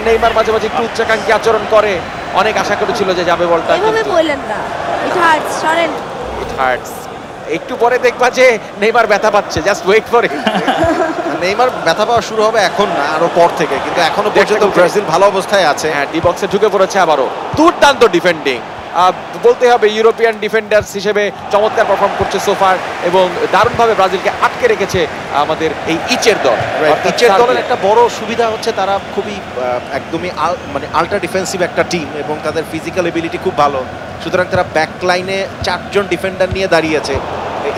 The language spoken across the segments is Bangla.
নেইমার মাঝে মাঝে একটু উচ্চাকাঙ্ক্ষী আচরণ করে, অনেক আশা করেছিল যে যাবে বলটা, এভাবে বললেন না, it hurts, Soren. It hurts. একটু পরে দেখবা যে নেইমার ব্যথা পাচ্ছে, just wait for it. Neymar ব্যথা পাওয়া শুরু হবে এখন না, আরো পর থেকে, কিন্তু এখনো পর্যন্ত ব্রাজিল ভালো অবস্থায় আছে। হ্যাঁ, ডি বক্সে ঢুকে পড়েছে আবারও, দুর্দান্ত ডিফেন্ডিং বলতে হবে। ইউরোপিয়ান ডিফেন্ডার্স হিসেবে চমৎকার পারফর্ম করছে সোফার, এবং দারুণভাবে ব্রাজিলকে আটকে রেখেছে আমাদের এই ইচের দল। ইচের দলের একটা বড় সুবিধা হচ্ছে তারা খুবই একদমই মানে আল্ট্রা ডিফেন্সিভ একটা টিম, এবং তাদের ফিজিক্যাল এবিলিটি খুব ভালো। সুতরাং তারা ব্যাক লাইনে 4 জন ডিফেন্ডার নিয়ে দাঁড়িয়েছে।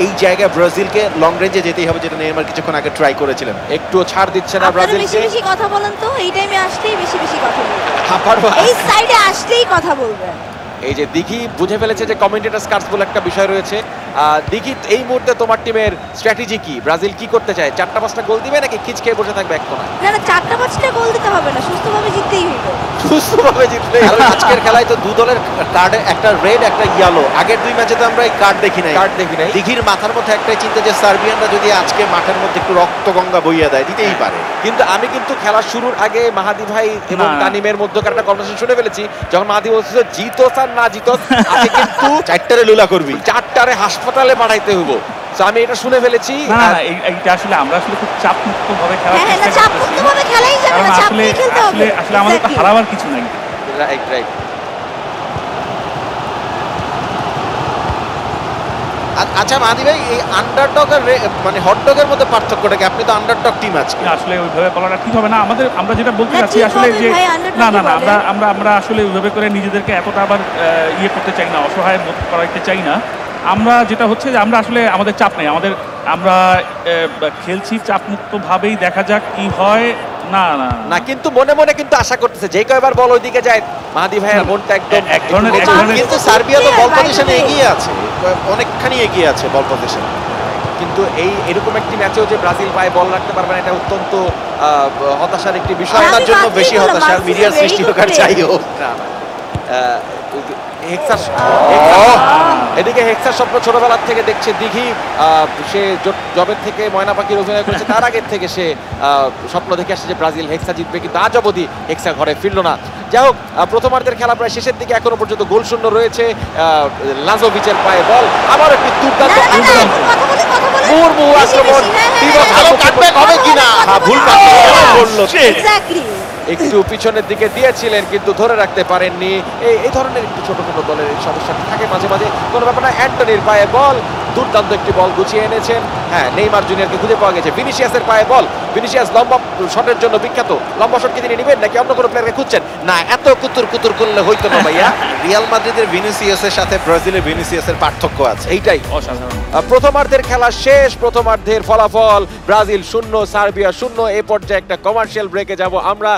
এই জায়গায় ব্রাজিলকে লং রেঞ্জে যেতেই হবে, যেটা নেইমার কিছুক্ষণ আগে ট্রাই করেছিলেন। একটুও ছাড় দিচ্ছে না ব্রাজিলকে। বেশি বেশি কথা বলেন তো, এই টাইমে আসলেই বেশি বেশি কথা বলবেন, এই সাইডে আসলেই কথা বলবেন। এই যে দিঘি বুঝে ফেলেছে যে কমেন্টেটরস কার্ডস বলে একটা বিষয় রয়েছে। দিঘি, এই মুহূর্তে তোমার টিমের স্ট্র্যাটেজি কি? ব্রাজিল কি করতে চায়? 4টা-5টা গোল দিবে নাকি খিচ খেয়ে বসে থাকবে এক কোণায়? না না, 4টা-5টা গোল দিতে হবে না, সুস্থভাবে জিততেই হইব। সুস্থভাবে জিতলে কারণ আজকের খেলায় তো দু দলের কার্ডে একটা রেড একটা ইয়েলো। আগের 2 ম্যাচে তো আমরা এই কার্ড দেখি নাই। দিঘির মাথার মধ্যে একটাই চিন্তা যে সার্বিয়ানরা যদি আজকে মাঠের মধ্যে একটু রক্তগঙ্গা বইয়া দেয়, দিতেই পারে। কিন্তু আমি কিন্তু খেলার শুরুর আগে মাহাদি ভাই এবং তানিমের মধ্যকার একটা কনভারসেশন শুনে ফেলেছি, যখন মাহাদি বলছিল জিতোস আর না জিতোস আজকে কিন্তু 4টারে লুলা করবি, 4টারে হাসপাতালে পাঠাইতে হইব। তো আমি এটা শুনে ফেলেছি। না এইটা আসলে আমরা আসলে খুব চাপমুক্ত ভাবে খেলার চেষ্টা করতেছি। চাপমুক্ত ভাবে খেলাই যাবে না, চাপ নিয়ে খেলতে হবে। আসলে আমাদের তো হারাবার কিছু নাই। Right right. আচ্ছা মাহাদি ভাই, এই আন্ডারডগ আর মানে হটডগের মধ্যে পার্থক্যটা কি? আপনি তো আন্ডারডগ টিম আজকে। আসলে ওইভাবে বলাটা ঠিক হবে না। আমরা যেটা বলতে চাচ্ছি আসলে যে আমরা আসলে ওইভাবে করে নিজেদেরকে এতটা আবার ইয়ে করতে চাই না, অসহায় বোধ করাইতে চাই না। আমরা যেটা হচ্ছে যে আমরা আসলে আমাদের চাপ নেই, আমরা খেলছি চাপমুক্ত ভাবেই, দেখা যাক কি হয়। না না না, কিন্তু মনে মনে কিন্তু আশা করতেছে যে কয়বার বল ওইদিকে যায় মাহাদি ভাইয়ের মনটা একদম এক ধরনের কিন্তু সার্বিয়া তো বল পজিশনে এগিয়ে আছে, অনেকখানি এগিয়ে আছে বল পজিশনে। কিন্তু এরকম একটি ম্যাচেও যে ব্রাজিল পায়ে বল রাখতে পারবে না, এটা অত্যন্ত হতাশার একটি বিষয়। তার জন্য বেশি হতাশা মিডিয়ার সৃষ্টি হোক আর যাই হোক না। এদিকে হেক্সার স্বপ্ন ছোটবেলার থেকে দেখছে দিঘি, সে জবের থেকে ময়না পাখির অভিনয় করেছে, তার আগের থেকে সে স্বপ্ন দেখে আসছে যে ব্রাজিল হেক্সা জিতবে, কিন্তু আজ অবধি হেক্সা ঘরে ফিরল না। যাই হোক, প্রথমার্ধের খেলা প্রায় শেষের দিকে, এখনো পর্যন্ত গোল শূন্য রয়েছে। লাজোভিচের পায়ে বল, আবার একটি দুর্দান্ত মুহুর্মুহু আক্রমণ। হবে কিনা ভুল করলো, একটু পিছনের দিকে দিয়েছিলেন কিন্তু ধরে রাখতে পারেননি। এই ধরনের একটু ছোট ছোট দলের এই সমস্যাটি থাকে মাঝে মাঝে, কোনো ব্যাপার না। অ্যান্টনির পায়ে বল, দুর্দান্ত একটি বল গুছিয়ে এনেছেন। হ্যাঁ, নেইমার জুনিয়রকে খুঁজে পাওয়া গেছে। ভিনিসিয়াসের পায়ে বল, ভিনিসিয়াস লম্বা শটের জন্য বিখ্যাত, লম্বা শট কি তিনি নেবেন নাকি অন্য কোনো প্লেয়ারকে খুঁজছেন? না, এত কুতুর কুতুর করলে হইতো না ভাইয়া। রিয়াল মাদ্রিদের ভিনিসিয়াসের সাথে ব্রাজিলের ভিনিসিয়াসের পার্থক্য আছে, এইটাই অসাধারণ। প্রথমার্ধের খেলা শেষ, প্রথমার্ধের ফলাফল ব্রাজিল 0 সার্বিয়া 0। এ পর্যায়ে একটা কমার্শিয়াল ব্রেকে যাব আমরা।